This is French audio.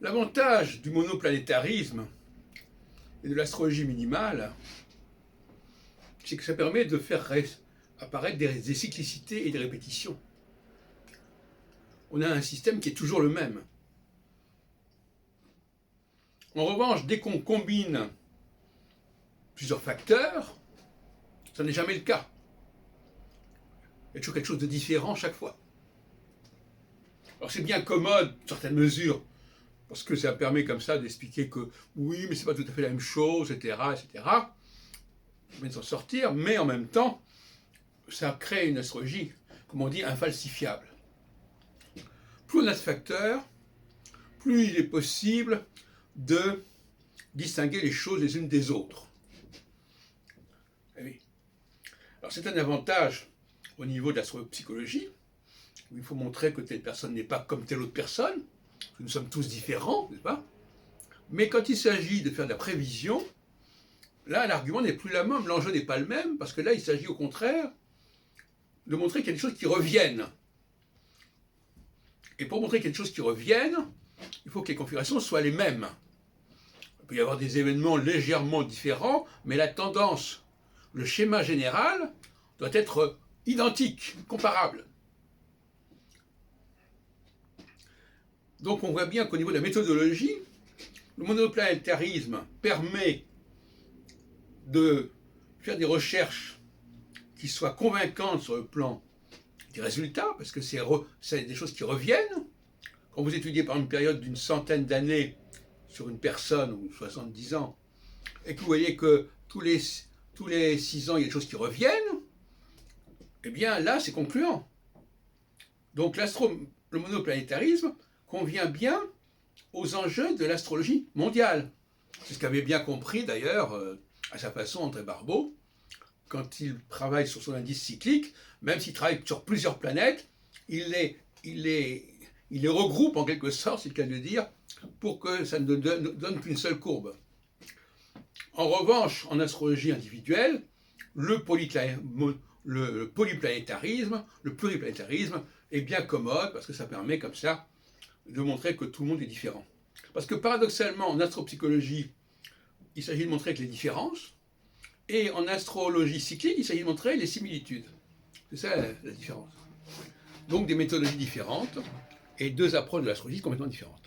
L'avantage du monoplanétarisme et de l'astrologie minimale, c'est que ça permet de faire apparaître des cyclicités et des répétitions. On a un système qui est toujours le même. En revanche, dès qu'on combine plusieurs facteurs, ça n'est jamais le cas. Il y a toujours quelque chose de différent chaque fois. Alors c'est bien commode, dans certaines mesures, parce que ça permet comme ça d'expliquer que oui, mais c'est pas tout à fait la même chose, etc., etc. Mais de s'en sortir, mais en même temps, ça crée une astrologie, comme on dit, infalsifiable. Plus on a de facteurs, plus il est possible de distinguer les choses les unes des autres. Eh oui. Alors c'est un avantage au niveau de l'astropsychologie, où il faut montrer que telle personne n'est pas comme telle autre personne, que nous sommes tous différents, n'est-ce pas? Mais quand il s'agit de faire de la prévision, là l'argument n'est plus le même, l'enjeu n'est pas le même, parce que là il s'agit au contraire de montrer qu'il y a des choses qui reviennent. Et pour montrer qu'il y a des choses qui reviennent, il faut que les configurations soient les mêmes. Il peut y avoir des événements légèrement différents, mais la tendance, le schéma général, doit être identique, comparable. Donc on voit bien qu'au niveau de la méthodologie, le monoplanétarisme permet de faire des recherches qui soient convaincantes sur le plan des résultats, parce que c'est des choses qui reviennent. Quand vous étudiez par une période d'une centaine d'années sur une personne, ou 70 ans, et que vous voyez que tous les 6 ans, il y a des choses qui reviennent, eh bien là, c'est concluant. Donc le monoplanétarisme convient bien aux enjeux de l'astrologie mondiale. C'est ce qu'avait bien compris d'ailleurs, à sa façon, André Barbeau, quand il travaille sur son indice cyclique, même s'il travaille sur plusieurs planètes, il les regroupe en quelque sorte, c'est le cas de le dire, pour que ça ne donne qu'une seule courbe. En revanche, en astrologie individuelle, le polyplanétarisme, le pluriplanétarisme est bien commode parce que ça permet comme ça de montrer que tout le monde est différent. Parce que paradoxalement, en astropsychologie, il s'agit de montrer que les différences, et en astrologie cyclique, il s'agit de montrer les similitudes. C'est ça la différence. Donc des méthodologies différentes et deux approches de l'astrologie complètement différentes.